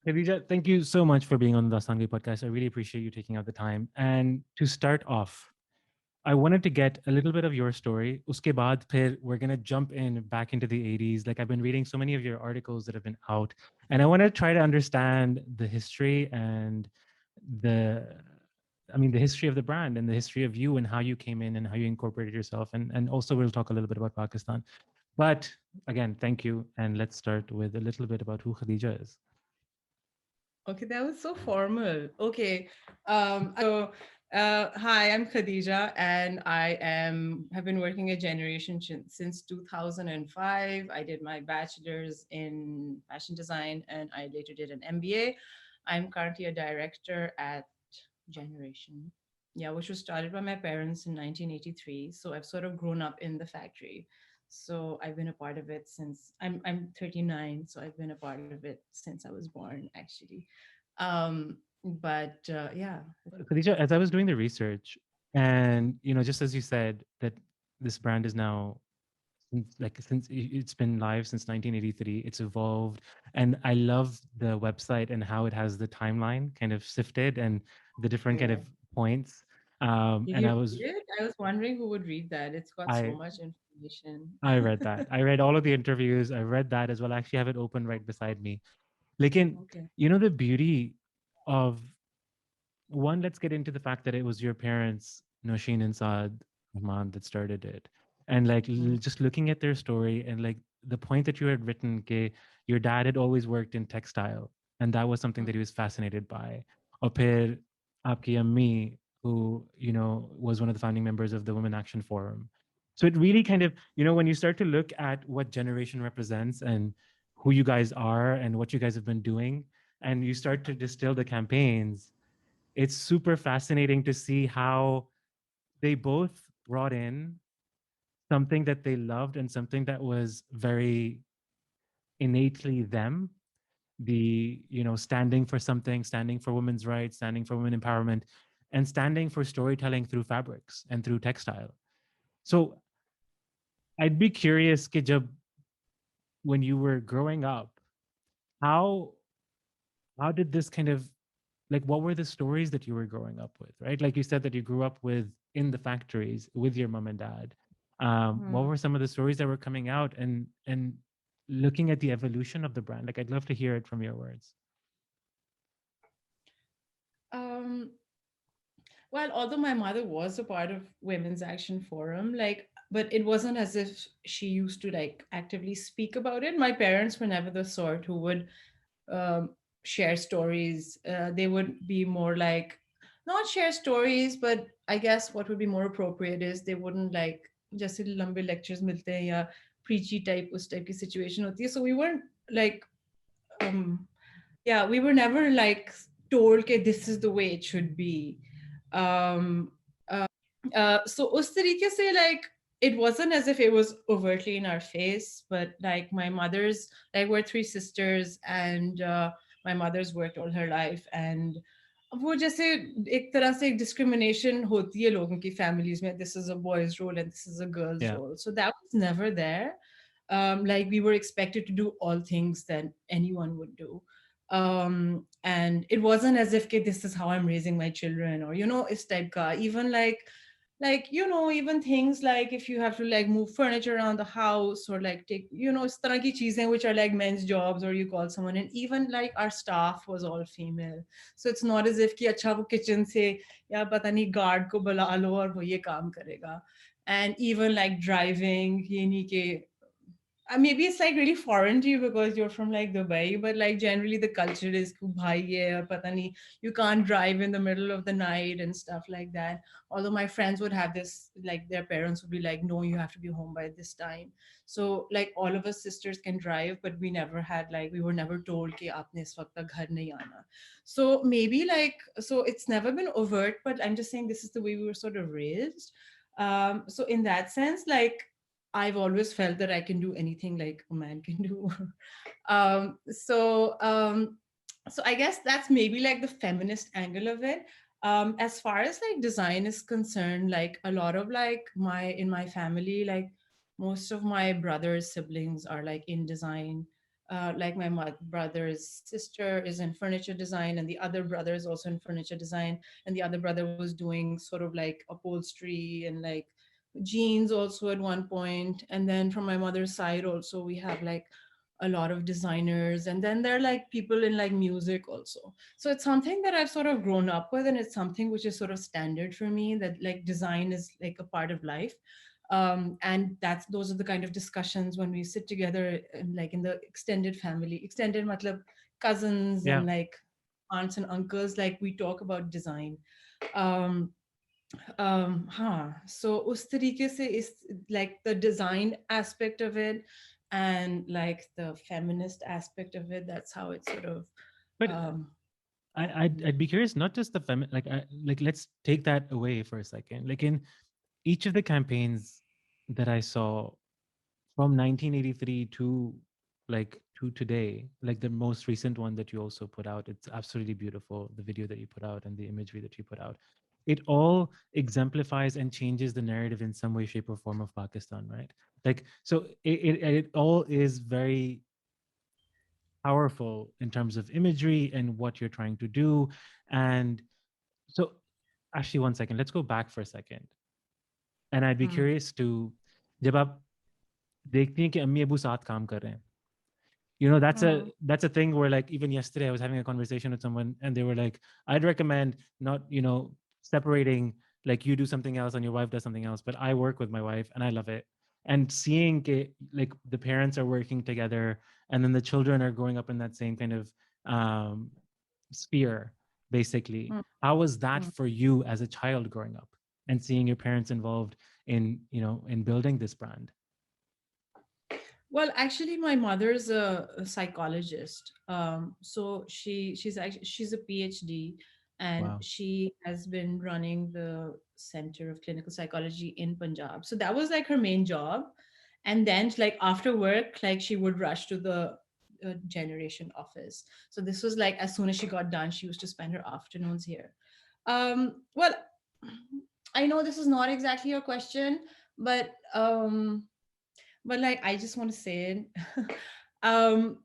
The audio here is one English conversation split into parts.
Khadija, thank you so much for being on the Dastaangoi Podcast. I really appreciate you taking out the time. And to start off, I wanted to get a little bit of your story. Uske baad, phir we're going to jump in back into the 80s. Like I've been reading so many of your articles that have been out, and I want to try to understand the history and the, the history of the brand and the history of you and how you came in and how you incorporated yourself. And also we'll talk a little bit about Pakistan. But again, thank you. And let's start with a little bit about who Khadija is. Okay, that was so formal. Okay. Hi, I'm Khadija, and have been working at Generation since 2005. I did my bachelor's in fashion design, and I later did an MBA. I'm currently a director at Generation. Yeah, which was started by my parents in 1983. So I've sort of grown up in the factory. So I've been a part of it since I'm 39. So I've been a part of it since I was born, actually. Yeah. Khadija, as I was doing the research, and just as you said that this brand is now it's been live since 1983, it's evolved, and I love the website and how it has the timeline kind of sifted and the different kind Yeah. of points. Did And you read it? I was wondering who would read that. It's got so I much information. I read that. I read all of the interviews. I read that as well. I actually have it open right beside me. Like Okay. the beauty of one, let's get into the fact that it was your parents, Nosheen and Saad Rahman, that started it. And like Mm, just looking at their story and like the point that you had written, okay, your dad had always worked in textile. And that was something mm, that he was fascinated by. Or phir aapki ammi, who, was one of the founding members of the Women Action Forum. So it really kind of, when you start to look at what generation represents and who you guys are and what you guys have been doing, and you start to distill the campaigns, it's super fascinating to see how they both brought in something that they loved and something that was very innately them, the standing for something, standing for women's rights, standing for women empowerment, and standing for storytelling through fabrics and through textile. So I'd be curious कि जब when you were growing up, how how did this kind of, like, what were the stories that you were growing up with, right? Like you said that you grew up with in the factories with your mom and dad. What mm. were some of the stories that were coming out, and looking at the evolution of the brand? Like I'd love to hear it from your words. Um, well, although my mother was a part of Women's Action Forum, but it wasn't as if she used to like actively speak about it. My parents were never the sort who would um, share stories. They would be more like not share stories, but I guess what would be more appropriate is they wouldn't like जैसे लंबे lectures मिलते हैं या preachy type उस type की situation होती है. So we weren't like um yeah, we were never like told that this is the way it should be. Um, so us tarike se like it wasn't as if it was overtly in our face, but like my mother's like we're three sisters and my mother's worked all her life and वो जैसे एक तरह से एक discrimination होती है लोगों की families में this is a boy's role and this is a girl's Yeah. role, so that was never there. Like we were expected to do all things that anyone would do, and it wasn't as if "Okay, this is how I'm raising my children," or it's type ka even even things like if you have to like move furniture around the house or like take इस तरह की चीजें which are like men's jobs, or you call someone, and even like our staff was all female, so it's not as if कि अच्छा वो kitchen से या पता नहीं guard को बुला लो और वो ये काम करेगा. And even like driving ये नहीं कि maybe it's like really foreign to you because you're from like Dubai, but like generally the culture is कि भाई है और पता नहीं you can't drive in the middle of the night and stuff like that. Although my friends would have this, like their parents would be like, no, you have to be home by this time. So like all of us sisters can drive, but we were never told कि आपने इस वक्त तक घर नहीं आना. So maybe like, so it's never been overt, but I'm just saying this is the way we were sort of raised. So in that sense, like I've always felt that I can do anything like a man can do. um, so um, so I guess that's maybe like the feminist angle of it. As far as like design is concerned, like a lot of like my family, like most of my brother's siblings are like in design. like my brother's sister is in furniture design, and the other brother is also in furniture design, and the other brother was doing sort of like upholstery and like jeans also at one point. And then from my mother's side also we have like a lot of designers, and then there are like people in like music also. So it's something that I've sort of grown up with, and it's something which is sort of standard for me, that like design is like a part of life. And that's those are the kind of discussions when we sit together like in the extended family, extended matlab cousins Yeah. and like aunts and uncles, like we talk about design. um हाँ, so उस तरीके से is like the design aspect of it and like the feminist aspect of it, that's how it sort of But um I'd be curious, not just the like let's take that away for a second. Like in each of the campaigns that I saw from 1983 to like to today, like the most recent one that you also put out, it's absolutely beautiful. The video that you put out and the imagery that you put out, it all exemplifies and changes the narrative in some way, shape, or form of Pakistan, right? Like, so it all is very powerful in terms of imagery and what you're trying to do. And so, actually, one second, let's go back for a second. And I'd be hmm, curious to, जब आप देखती हैं कि अम्मी अबू साथ काम कर रहे हैं, you know, hmm, that's a thing where like even yesterday I was having a conversation with someone and they were like, I'd recommend not, you know, separating, like you do something else and your wife does something else, but I work with my wife and I love it. And seeing it, like the parents are working together and then the children are growing up in that same kind of um, sphere, basically. hmm, How was that hmm. for you as a child growing up and seeing your parents involved in, you know, in building this brand? Well, actually, my mother's a psychologist. So she's a PhD, and Wow. she has been running the Center of Clinical Psychology in Punjab. So that was like her main job. And then, like after work, like she would rush to the generation office. So this was like as soon as she got done, she used to spend her afternoons here. Well, I know this is not exactly your question, but like I just want to say it.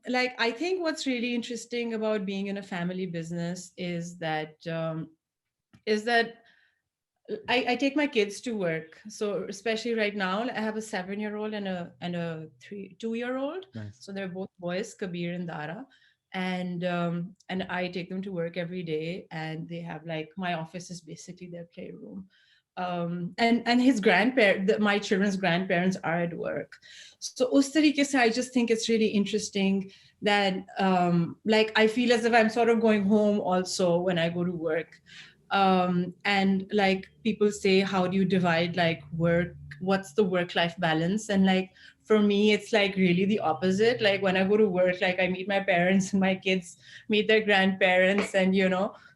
Like I think what's really interesting about being in a family business is that I take my kids to work. So especially right now, I have a 7-year old and a 2-year old. Nice. So they're both boys, Kabir and Dara. And I take them to work every day, and they have like my office is basically their playroom. And his grandparent, my children's grandparents are at work. So us tarike se, I just think it's really interesting that like I feel as if I'm sort of going home also when I go to work. And like people say, how do you divide like work, what's the work life balance? And like for me it's like really the opposite. Like when I go to work, like I meet my parents and my kids meet their grandparents, and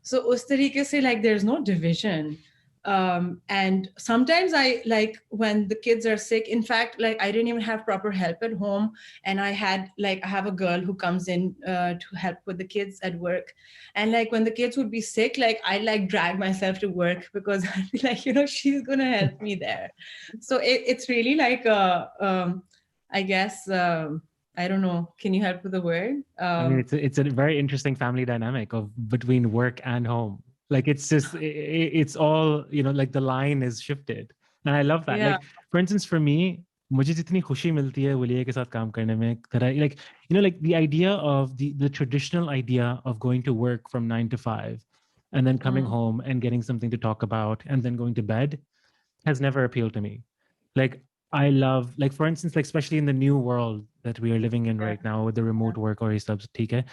so us tarike se, like there's no division. And sometimes I like when the kids are sick, in fact like I didn't even have proper help at home, and I have a girl who comes in to help with the kids at work. And like when the kids would be sick, like I like drag myself to work because I feel like she's gonna help me there. So it's really like I guess I don't know, can you help with the word? I mean, it's a very interesting family dynamic of between work and home. Like it's just it's all, you know, like the line is shifted, and I love that. Yeah. Like for instance, for me, मुझे जितनी खुशी मिलती है वलीया के साथ काम करने में, that I like, you know, like the idea of the traditional idea of going to work from 9 to 5, and then coming Mm, home and getting something to talk about and then going to bed has never appealed to me. Like I love, like for instance, like especially in the new world that we are living in yeah. right now with the remote work or stuff, ठीक है?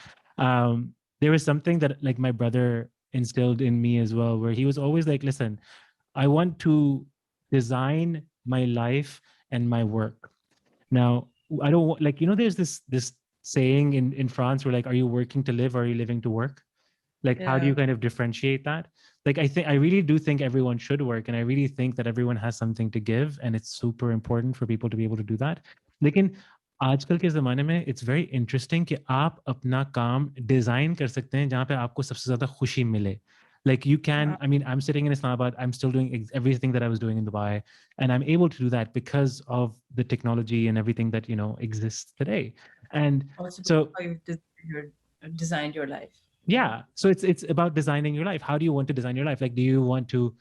There was something that like my brother instilled in me as well, where he was always like, listen, I want to design my life and my work. Now, I don't like, you know, there's this saying in France where like, are you working to live or are you living to work? Like how do Yeah. you kind of differentiate that? Like I really do think everyone should work, and I really think that everyone has something to give, and it's super important for people to be able to do that. लेकिन आजकल के ज़माने में it's very interesting कि आप अपना काम design कर सकते हैं जहाँ पे आपको सबसे ज़्यादा खुशी मिले. Like you can, I mean, I'm sitting in Islamabad, I'm still doing everything that I was doing in Dubai, and I'm able to do that because of the technology and everything that, you know, exists today. And Also, so how you've designed your life. yeah, so it's about designing your life. How do you want to design your life? Like, do you want to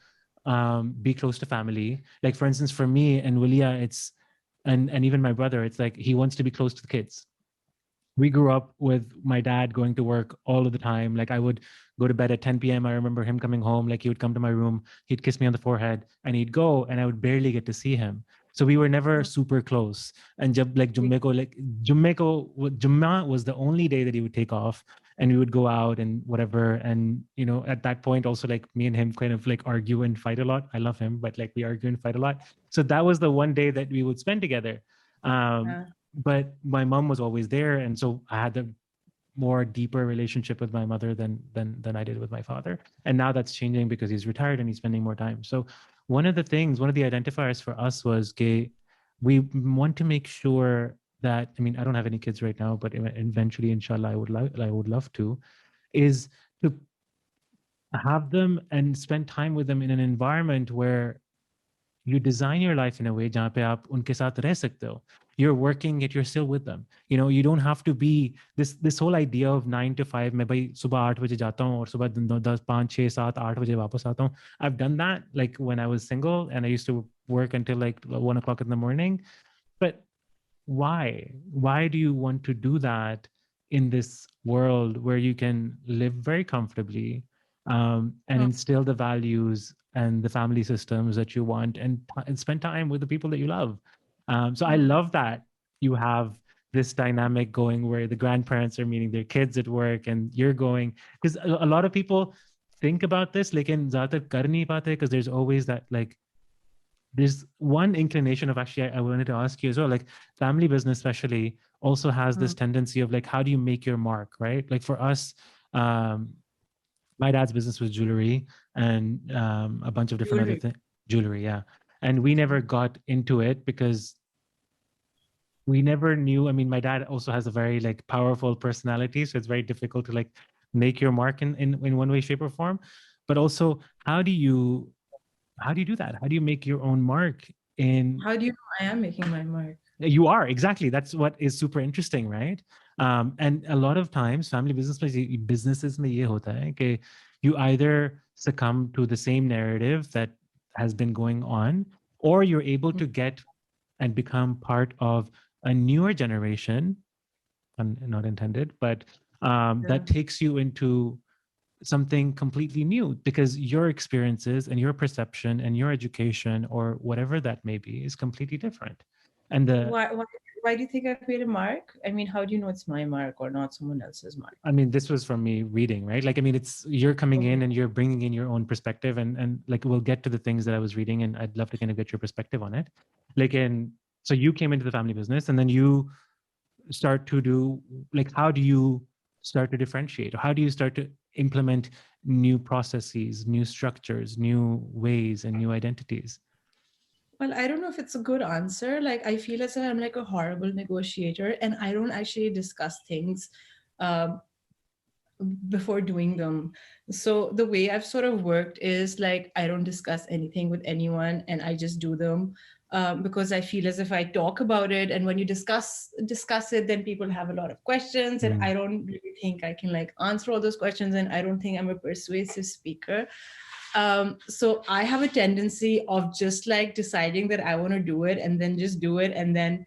be close to family? Like, for instance, for me and Willia, it's and even my brother, it's like he wants to be close to the kids. We grew up with my dad going to work all of the time. Like, I would go to bed at 10 p.m. I remember him coming home. Like, he would come to my room, he'd kiss me on the forehead, and he'd go, and I would barely get to see him. So we were never super close. And Jumma was the only day that he would take off, and we would go out and whatever. And at that point, also, like, me and him kind of like argue and fight a lot. I love him, but like we argue and fight a lot. So that was the one day that we would spend together. Um, Yeah. but my mom was always there, and so I had the more deeper relationship with my mother than I did with my father. And now that's changing because he's retired and he's spending more time. So one of the identifiers for us was gay. We want to make sure that, I mean, I don't have any kids right now, but eventually, inshallah, I would love to, is to have them and spend time with them in an environment where you design your life in a way जहाँ पे आप उनके साथ रह सकते हो. You're working yet you're still with them. You don't have to be this whole idea of 9 to 5. मैं भाई सुबह 8 बजे जाता हूँ और सुबह 10 5 6 7 8 बजे वापस आता हूँ. I've done that like when I was single and I used to work until like 1 o'clock in the morning. But why do you want to do that in this world where you can live very comfortably, and Hmm. instill the values and the family systems that you want, and spend time with the people that you love? So I Hmm. love that you have this dynamic going where the grandparents are meeting their kids at work and you're going, because a lot of people think about this, lekin zyadar kar nahi pate, because there's always that, like, there's one inclination of, actually, I wanted to ask you as well, like, family business especially also has Hmm. this tendency of like, how do you make your mark, right? Like for us, um my dad's business was jewelry and a bunch of different other Jewelry. things. Jewelry, yeah. And we never got into it because we never knew. I mean, my dad also has a very like powerful personality, so it's very difficult to like make your mark in one way, shape, or form. But also, how do you do that? How do you make your own mark in? How do you know I am making my mark? You are, exactly. That's what is super interesting, right? And a lot of times, family businesses में ये होता है कि you either succumb to the same narrative that has been going on, or you're able to get and become part of a newer generation, not intended, but Yeah. that takes you into something completely new, because your experiences and your perception and your education or whatever that may be is completely different. And Why do you think I've made a mark? I mean, how do you know it's my mark or not someone else's mark? I mean, this was from me reading, right? Like, I mean, it's you're coming Okay. in and you're bringing in your own perspective, and like we'll get to the things that I was reading, and I'd love to kind of get your perspective on it. Like, so you came into the family business, and then you start to do, like, how do you start to differentiate? How do you start to implement new processes, new structures, new ways, and new identities? Well, I don't know if it's a good answer. Like, I feel as if I'm like a horrible negotiator, and I don't actually discuss things um, before doing them. So the way I've sort of worked is like I don't discuss anything with anyone, and I just do them because I feel as if I talk about it, and when you discuss it, then people have a lot of questions, and Mm. I don't really think I can like answer all those questions, and I don't think I'm a persuasive speaker. So I have a tendency of just like deciding that I want to do it and then just do it, and then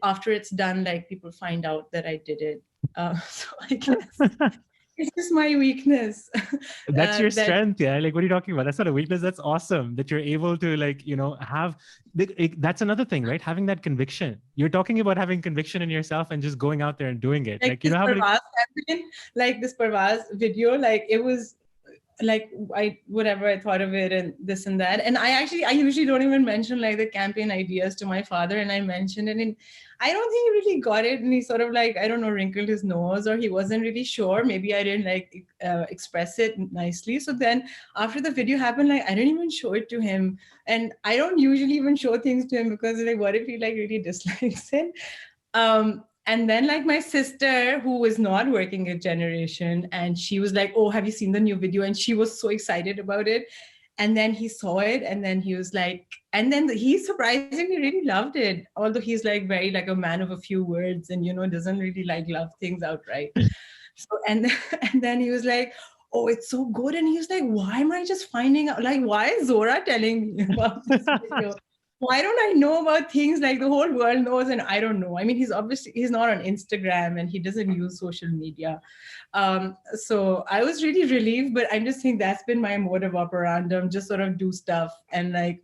after it's done, like people find out that I did it. So I guess it's just my weakness. That's your That strength, yeah. Like, what are you talking about? That's not a weakness. That's awesome that you're able to, like, have that's another thing, right? Having that conviction. You're talking about having conviction in yourself and just going out there and doing it. like Like, this how many? Parvaz campaign, like this Parvaz video, like it was like I whatever I thought of it and this and that. And I usually don't even mention like the campaign ideas to my father, and I mentioned it, and I don't think he really got it, and he sort of like, I don't know, wrinkled his nose, or he wasn't really sure. Maybe I didn't like express it nicely. So then after the video happened, like I didn't even show it to him, and I don't usually even show things to him because like what if he like really dislikes it. And then like my sister who was not working at Generation, and she was like, oh, have you seen the new video? And she was so excited about it. And then he saw it, and then he was like, and then he surprisingly really loved it. Although he's like very like a man of a few words, and doesn't really like love things outright. So and and then he was like, "Oh, it's so good." And he was like, "Why am I just finding out? Like, why is Zora telling me about this video? Why don't I know about things like the whole world knows and I don't know?" I mean, he's not on Instagram and he doesn't use social media. So I was really relieved, but I'm just saying that's been my mode of operandum, just sort of do stuff and like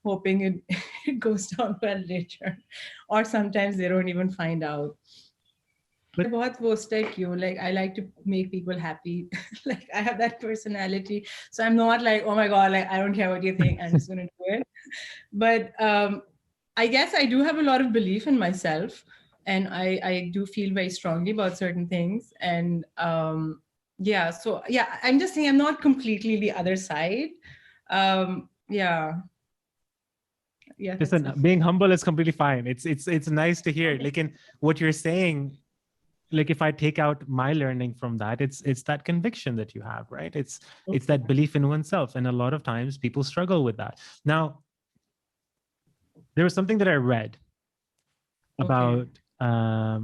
hoping it, it goes down well later. Or sometimes they don't even find out. But बहुत post like you, like I like to make people happy. Like I have that personality, so I'm not like, oh my god, like I don't care what you think, I'm just gonna do it. But I guess I do have a lot of belief in myself, and I do feel very strongly about certain things. And yeah, so yeah, I'm just saying I'm not completely the other side. Yeah, yeah, that's listen, enough. being humble is completely fine. It's nice to hear. Like in what you're saying, like if I take out my learning from that, it's that conviction that you have, right? It's that belief in oneself, and a lot of times people struggle with that. Now, there was something that I read about about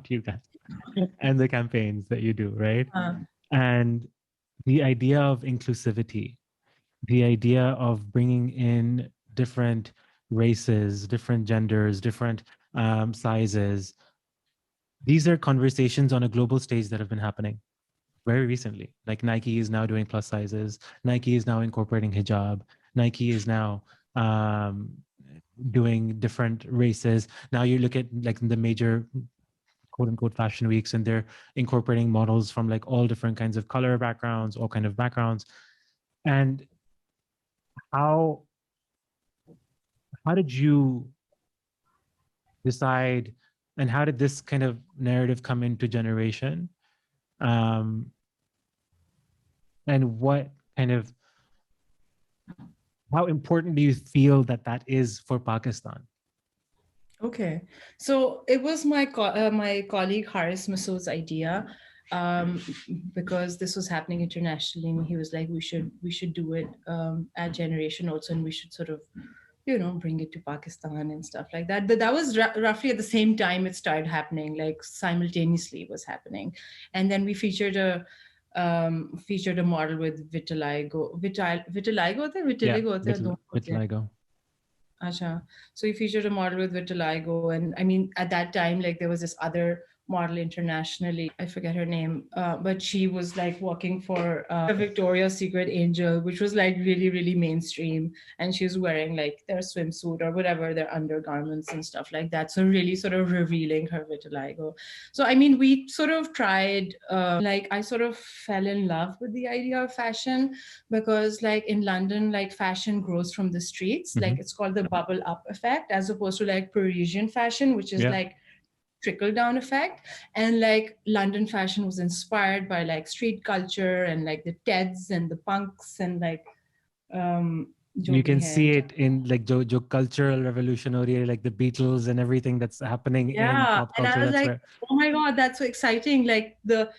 you guys and the campaigns that you do, right? And the idea of inclusivity, the idea of bringing in different races, different genders, different sizes. These are conversations on a global stage that have been happening very recently. Like Nike is now doing plus sizes. Nike is now incorporating hijab. Nike is now doing different races. Now you look at like the major quote unquote fashion weeks, and they're incorporating models from like all different kinds of color backgrounds, all kind of backgrounds. And how did you decide, and how did this kind of narrative come into generation? And what kind of, how important do you feel that that is for Pakistan? Okay, so it was my my colleague Haris Masood's idea, um, because this was happening internationally, and he was like, we should do it at Generation also, and we should sort of bring it to Pakistan and stuff like that. But that was roughly at the same time it started happening, like simultaneously it was happening, and then we featured a model with vitiligo होता है, vitiligo होता है, दोनों होते हैं. Vitiligo. Acha. So he featured a model with vitiligo, and I mean, at that time, like there was this other model internationally. I forget her name, but she was like working for a Victoria's Secret Angel, which was like really, really mainstream, and she was wearing like their swimsuit or whatever, their undergarments and stuff like that. So really, sort of revealing her vitiligo. So I mean, we sort of tried. Like I sort of fell in love with the idea of fashion because like in London, like fashion grows from the streets. Like it's called the bubble up effect, as opposed to like Parisian fashion, which is like trickle down effect. And like London fashion was inspired by like street culture and like the Teds and the punks and like you can see it in like jo cultural revolution or like the Beatles and everything that's happening in pop culture. And I was that's like, oh my god, that's so exciting. Like the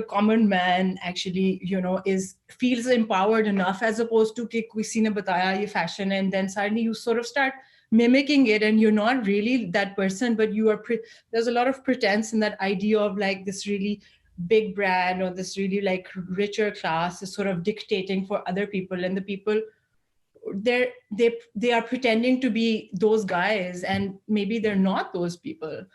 common man actually is feels empowered enough, as opposed to कि किसी ने बताया ये fashion, and then suddenly you sort of start mimicking it, and you're not really that person, but you are there's a lot of pretense in that idea of like this really big brand or this really like richer class is sort of dictating for other people, and the people they are pretending to be those guys, and maybe they're not those people.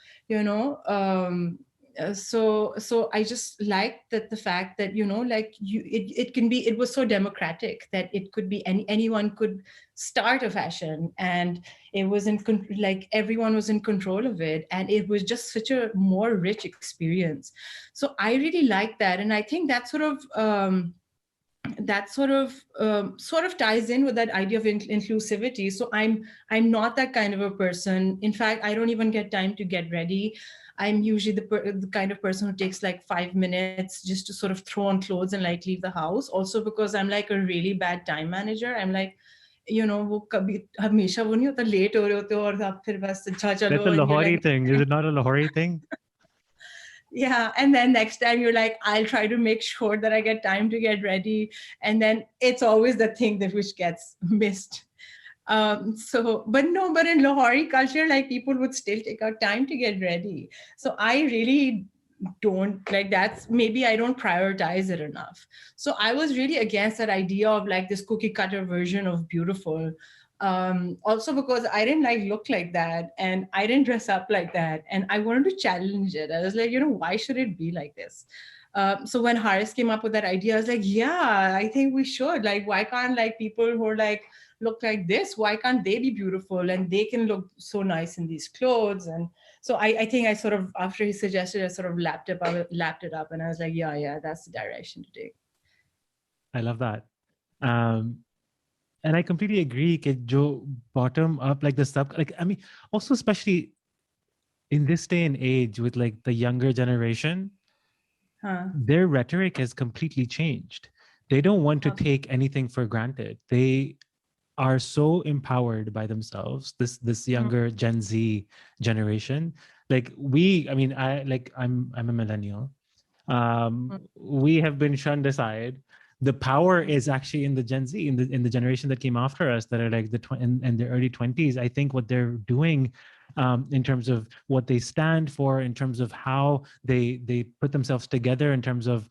So I just like that the fact that like it can be, it was so democratic that it could be anyone could start a fashion, and it was like everyone was in control of it, and it was just such a more rich experience. So I really like that, and I think that sort of ties in with that idea of inclusivity. So I'm not that kind of a person. In fact, I don't even get time to get ready. I'm usually the kind of person who takes like 5 minutes just to sort of throw on clothes and like leave the house. Also because I'm like a really bad time manager. I'm like, वो कभी हमेशा वो नहीं होता, late हो रहे होते हो और आप फिर बस अच्छा चलो. That's a Lahori thing. Is it not a Lahori thing? Yeah. And then next time you're like, I'll try to make sure that I get time to get ready. And then it's always the thing that which gets missed. But no, but in Lahori culture, like people would still take out time to get ready. So I really don't like that's maybe I don't prioritize it enough. So I was really against that idea of like this cookie cutter version of beautiful. Also because I didn't like look like that and I didn't dress up like that. And I wanted to challenge it. I was like, why should it be like this? So when Haris came up with that idea, I was like, yeah, I think we should. Like, why can't like people who are like look like this? Why can't they be beautiful and they can look so nice in these clothes? And so I think I sort of after he suggested, I sort of lapped it up, and I was like, yeah, that's the direction to take. I love that. Um, and I completely agree. That Joe bottom up like the sub, like I mean, also especially in this day and age with like the younger generation, their rhetoric has completely changed. They don't want to take anything for granted. They are so empowered by themselves. This younger Gen Z generation, like we, I mean, I'm a millennial. We have been shunned aside. The power is actually in the Gen Z, in the generation that came after us, that are like in their early 20s. I think what they're doing, in terms of what they stand for, in terms of how they put themselves together, in terms of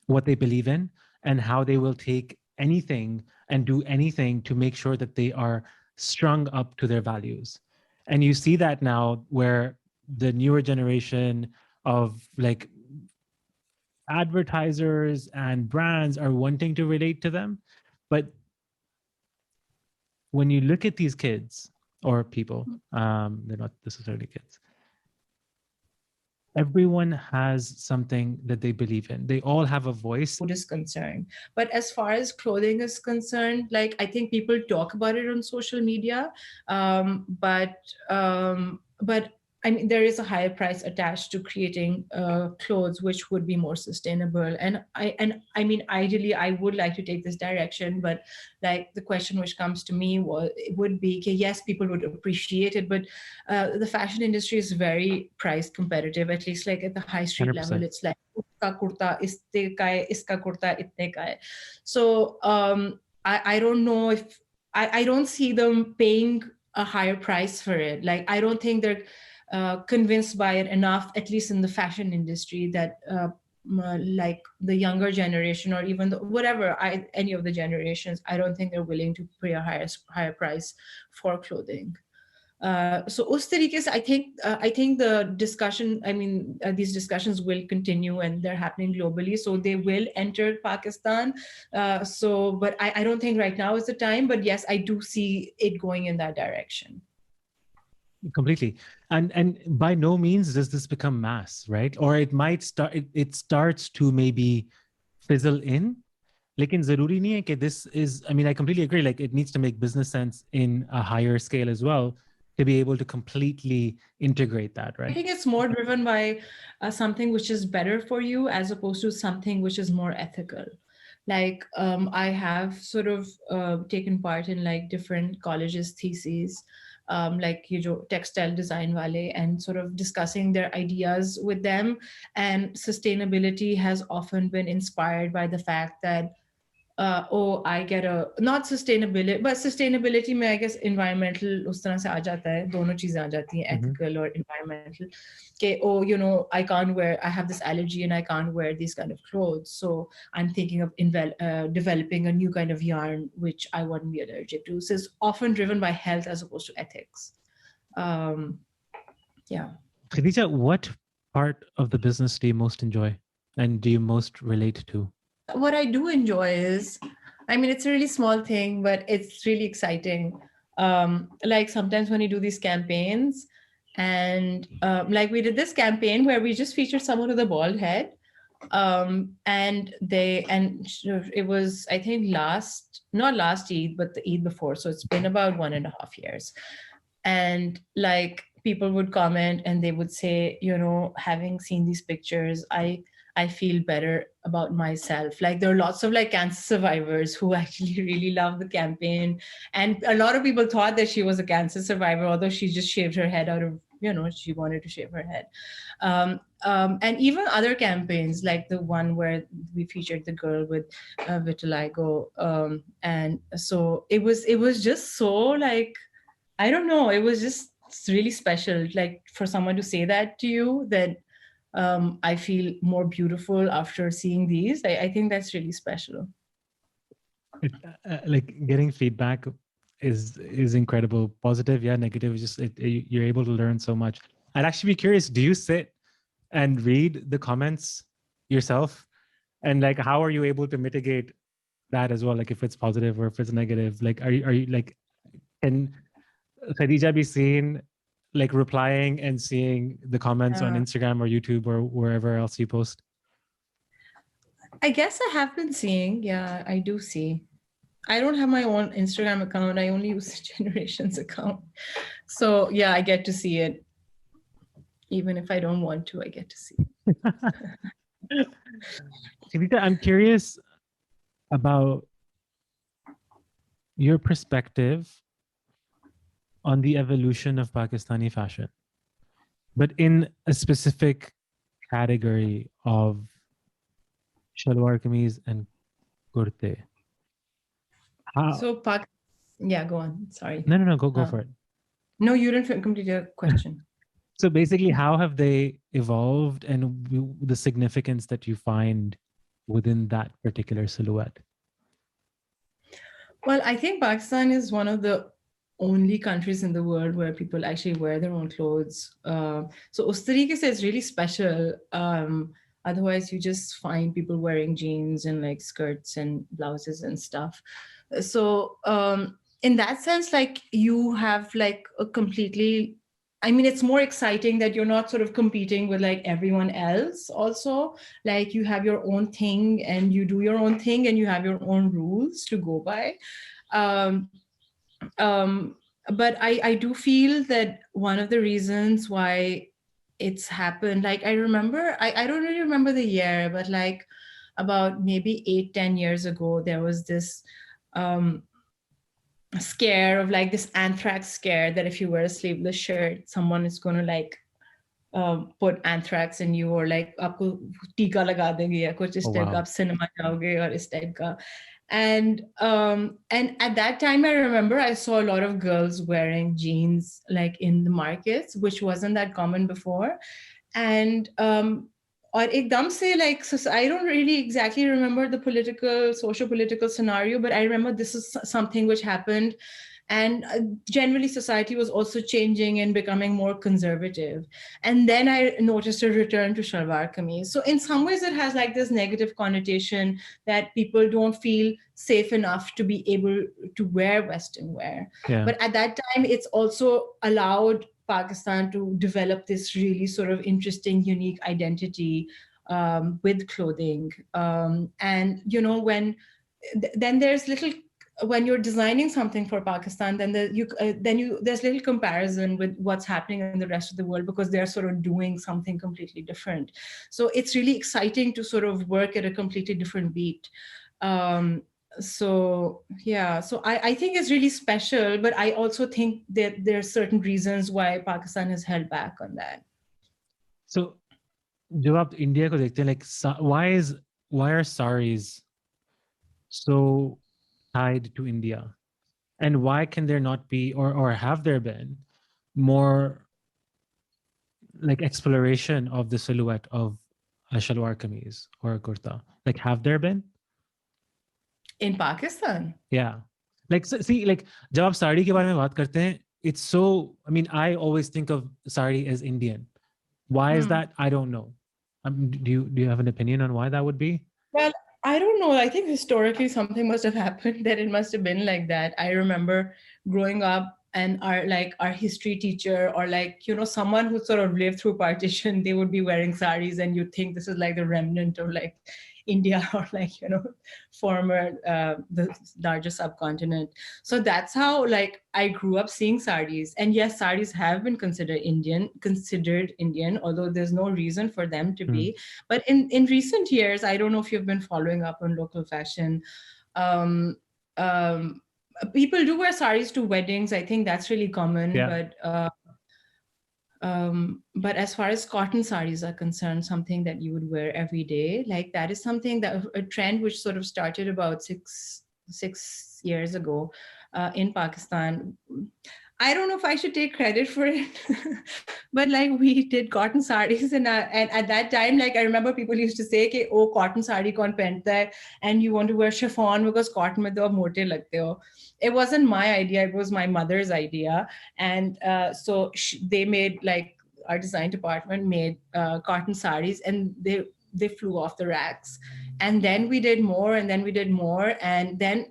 what they believe in, and how they will take anything and do anything to make sure that they are strung up to their values. And you see that now where the newer generation of like advertisers and brands are wanting to relate to them. But when you look at these kids or people, they're not necessarily kids, everyone has something that they believe in. They all have a voice. Food is concerned. But as far as clothing is concerned, like I think people talk about it on social media, but I mean, there is a higher price attached to creating clothes which would be more sustainable. And I mean, ideally, I would like to take this direction, but like the question which comes to me would be, okay, yes, people would appreciate it, but the fashion industry is very price competitive, at least like at the high street 100%. level. It's like, uska kurta iste ka hai, iska kurta itne ka hai. So I don't know if I don't see them paying a higher price for it. Like I don't think they're convinced by it enough, at least in the fashion industry, that like the younger generation or even any of the generations, I don't think they're willing to pay a higher price for clothing. So us tarike se, I think the discussion, I mean, these discussions will continue and they're happening globally. So they will enter Pakistan. But I don't think right now is the time. But yes, I do see it going in that direction. Completely. And by no means does this become mass, right? Or it might start, it starts to maybe fizzle in. Lekin zaruri nahi hai ki this is, I mean, I completely agree. Like it needs to make business sense in a higher scale as well to be able to completely integrate that, right? I think it's more driven by something which is better for you as opposed to something which is more ethical. Like I have sort of taken part in like different colleges' theses, like textile design wale, and sort of discussing their ideas with them. And sustainability has often been inspired by the fact that I get not sustainability, but sustainability में I guess environmental उस तरह से आ जाता है, दोनों चीजें आ जाती हैं, ethical or environmental, कि I can't wear, I have this allergy and I can't wear these kind of clothes, so I'm thinking of developing a new kind of yarn which I wouldn't be allergic to. So it's often driven by health as opposed to ethics. Yeah. Khadija, what part of the business do you most enjoy and do you most relate to? What I do enjoy is, I mean, it's a really small thing, but it's really exciting. Like sometimes when you do these campaigns, and like we did this campaign where we just featured someone with a bald head, and it was, I think, not last Eid, but the Eid before. So it's been about 1.5 years, and like people would comment and they would say, having seen these pictures, I feel better about myself. Like there are lots of like cancer survivors who actually really love the campaign. And a lot of people thought that she was a cancer survivor, although she just shaved her head out of she wanted to shave her head. And even other campaigns like the one where we featured the girl with vitiligo, and so it was just so like, I don't know, it was just really special, like for someone to say that to you, that I feel more beautiful after seeing these. I think that's really special. It, like getting feedback is incredible. Positive, yeah. Negative, just you're able to learn so much. I'd actually be curious. Do you sit and read the comments yourself, and like how are you able to mitigate that as well? Like if it's positive or if it's negative, like are you like, can Khadija be seen like replying and seeing the comments on Uh, Instagram or YouTube or wherever else you post? I guess I have been seeing. Yeah, I do see. I don't have my own Instagram account. I only use the Generations account. So yeah, I get to see it. Even if I don't want to, I get to see it. Khadija, I'm curious about your perspective on the evolution of Pakistani fashion, but in a specific category of shalwar kameez and kurte. How? So yeah, go on. Sorry. No, go Uh, for it. no, you didn't complete your question. So basically, how have they evolved, and the significance that you find within that particular silhouette? Well, I think Pakistan is one of the only countries in the world where people actually wear their own clothes. So us tarike se is really special. Otherwise, you just find people wearing jeans and like skirts and blouses and stuff. So in that sense, like you have like a completely, I mean, it's more exciting that you're not sort of competing with like everyone else also. Like you have your own thing and you do your own thing and you have your own rules to go by. Um, um, but I do feel that one of the reasons why it's happened, like I remember, I don't really remember the year, but like about maybe 8-10 years ago, there was this um, scare of like this anthrax scare that if you wear a sleeveless shirt, someone is going to like put anthrax in you, or like आपको टीका लगा देंगे या कुछ Oh इस type का, wow. आप cinema जाओगे और इस टाइप का. And at that time I remember I saw a lot of girls wearing jeans like in the markets, which wasn't that common before. And or ekdam se like, so I don't really exactly remember the political social political scenario, but I remember this is something which happened. And generally society was also changing and becoming more conservative. And then I noticed a return to shalwar kameez. So in some ways it has like this negative connotation that people don't feel safe enough to be able to wear western wear. Yeah. But at that time it's also allowed Pakistan to develop this really sort of interesting unique identity with clothing. And when then there's little, when you're designing something for Pakistan, then there's little comparison with what's happening in the rest of the world, because they're sort of doing something completely different. So it's really exciting to sort of work at a completely different beat. So yeah, so I think it's really special, but I also think that there are certain reasons why Pakistan has held back on that. So जब आप India को देखते हैं, like why are saris so tied to India, and why can there not be, or have there been more like exploration of the silhouette of a shalwar kameez or a kurta? Like, have there been? In Pakistan? Yeah. Like, see, like, जब आप साड़ी के बारे में बात करते हैं, it's so, I mean, I always think of sari as Indian. Why is that? I don't know. Do you have an opinion on why that would be? Well, I don't know. I think historically something must have happened that it must have been like that. I remember growing up and our history teacher, or like, someone who sort of lived through partition, they would be wearing saris, and you think this is like the remnant of like India, or like, former the larger subcontinent. So that's how like I grew up seeing saris. And yes, saris have been considered Indian, although there's no reason for them to be. But in recent years, I don't know if you've been following up on local fashion. Um, um, People do wear saris to weddings. I think that's really common. Yeah. But But as far as cotton saris are concerned, something that you would wear every day, like that is something that a trend which sort of started about six years ago in Pakistan. I don't know if I should take credit for it, but like we did cotton sarees, and at that time, like I remember people used to say, "कि oh cotton saree kaun pehenta hai," and you want to wear chiffon because cotton mein to aap mote lagte ho. It wasn't my idea; it was my mother's idea, and they made like our design department made cotton sarees, and they flew off the racks. And then we did more, and then we did more, and then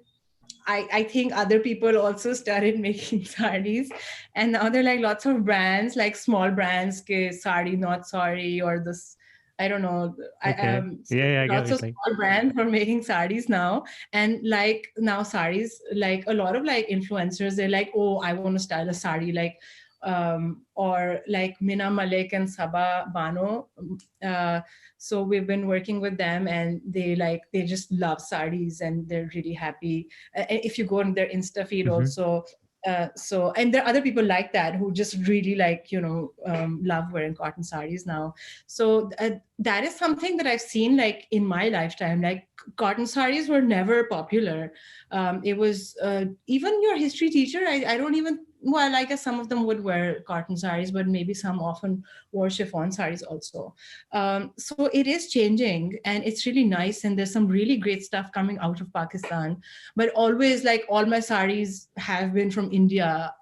I think other people also started making saris, and now there are like lots of brands, like small brands, ke sari not sorry, or this, I don't know. Okay. Yeah, yeah, I get what Lots you're of saying. small brands are making saris now, and like now saris, like a lot of like influencers, they're like, oh, I want to style a sari like, or like Mina Malik and Saba Bano. Uh, so we've been working with them, and they just love saris, and they're really happy. If you go on their Insta feed Mm-hmm. also, and there are other people like that who just really like, love wearing cotton saris now. So that is something that I've seen like in my lifetime. Like cotton saris were never popular. It was even your history teacher, I don't even, well, I guess some of them would wear cotton saris, but maybe some often wore chiffon saris also. So it is changing, and it's really nice, and there's some really great stuff coming out of Pakistan. But always, like, all my saris have been from India,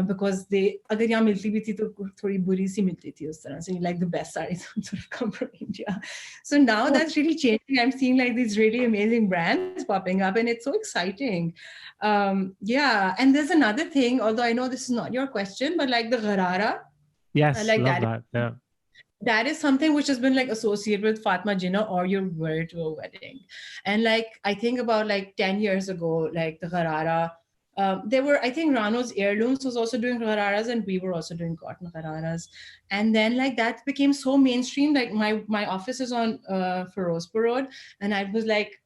because they अगर यहाँ मिलती भी थी तो थोड़ी बुरी सी मिलती थी उस तरह से, like the best saris sort of come from India. So now Well, that's really changing. I'm seeing like these really amazing brands popping up, and it's so exciting. Yeah, and there's another thing, although I know this is not your question, but like the gharara, yes, like love that. Yeah. that is something which has been like associated with Fatma Jinnah, or you wear it to a wedding. And like I think about like 10 years ago, like the gharara, there were, I think Rano's Heirlooms was also doing ghararas, and we were also doing cotton ghararas. And then like that became so mainstream. Like my office is on Firozpur Road, and I was like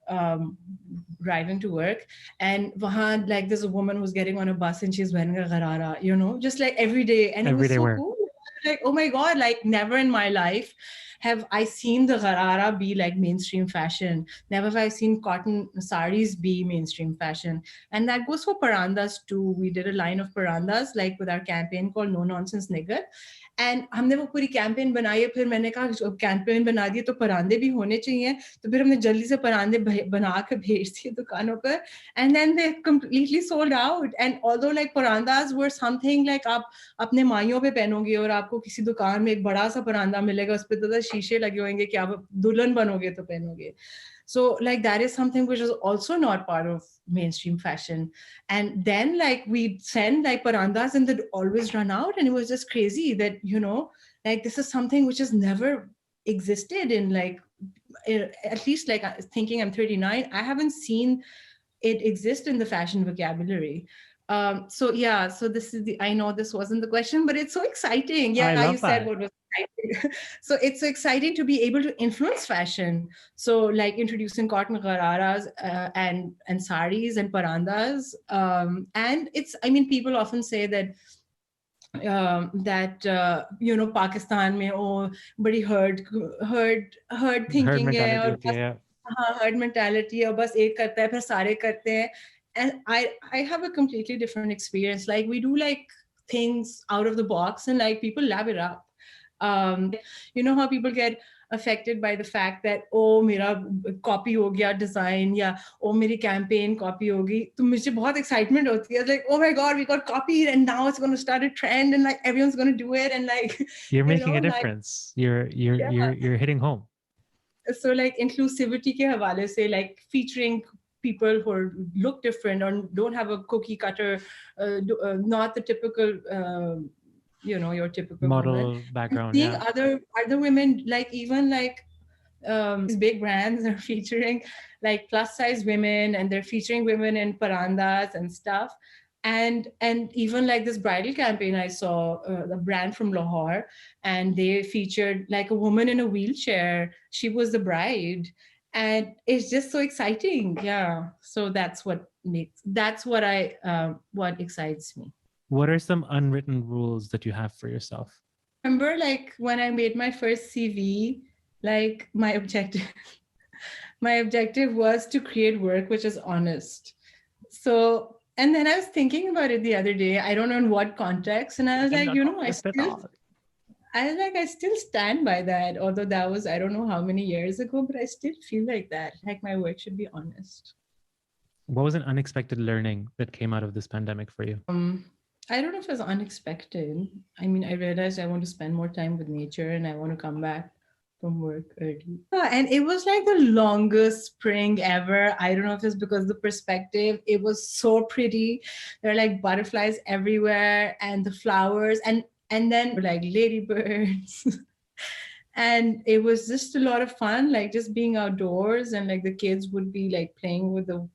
driving to work, and wahan, like there's a woman who's getting on a bus and she's wearing a gharara, just like every day, and it was Everyday so wear. cool. Like, oh my god, like never in my life have I seen the gharara be like mainstream fashion. Never have I seen cotton saris be mainstream fashion. And that goes for parandas too. We did a line of parandas like with our campaign called No Nonsense Nigger. And हमने वो पूरी campaign बनाई है. फिर मैंने कहा जब campaign बना दी तो परांदे भी होने चाहिए, तो फिर हमने जल्दी से परांदे बना के भेज दिए दुकानों पर, and then they completely sold out. And although like परांदाज वर समथिंग लाइक आप अपने माइयों पे पहनोगे और आपको किसी दुकान में एक बड़ा सा परांदा मिलेगा, उस पर तो शीशे लगे होंगे कि आप दुल्हन बनोगे तो पहनोगे. So like that is something which is also not part of mainstream fashion. And then like we'd send like parandas and they'd always run out, and it was just crazy that like this is something which has never existed in like at least like thinking I'm 39, I haven't seen it exist in the fashion vocabulary. So yeah, so this is I know this wasn't the question, but it's so exciting. I Yeah, you love said that. what was exciting. So it's so exciting to be able to influence fashion. So like introducing cotton ghararas and saris and parandas. And it's, I mean, people often say that Pakistan mein badi herd Herd thinking hai, mentality. aur Yeah, bas, yeah. herd mentality, aur bas ek karta hai phir sare karte hain. And I have a completely different experience. Like we do like things out of the box, and like people lap it up. You know how people get affected by the fact that oh मेरा copy हो गया design, या oh मेरी campaign copy होगी, तो मुझे बहुत excitement होती है, like oh my god, we got copied and now it's going to start a trend and like everyone's going to do it, and like You're making a like difference. You're hitting home. so like inclusivity ke hawale se, like featuring people who look different or don't have a cookie cutter, not the typical your typical woman, Model and background. seeing Yeah. other women, like even like these big brands are featuring like plus size women, and they're featuring women in parandas and stuff. And even like this bridal campaign I saw, a brand from Lahore, and they featured like a woman in a wheelchair. She was the bride, and it's just so exciting. Yeah, so that's what excites me. What are some unwritten rules that you have for yourself? Remember, like when I made my first CV, like my objective, my objective was to create work which is honest. So, and then I was thinking about it the other day. I don't know in what context, and I was I'm like, not you know, honest at all. I still stand by that. Although that was I don't know how many years ago, but I still feel like that. Like my work should be honest. What was an unexpected learning that came out of this pandemic for you? I don't know if it was unexpected. I mean, I realized I want to spend more time with nature and I want to come back from work early. And it was like the longest spring ever. I don't know if it's because the perspective, it was so pretty. There are like butterflies everywhere and the flowers and then like ladybirds. And it was just a lot of fun, like just being outdoors and like the kids would be like playing with the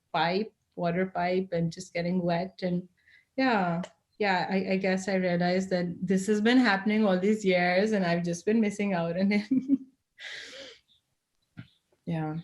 water pipe and just getting wet. And yeah, I guess I realized that this has been happening all these years and I've just been missing out on it. Yeah.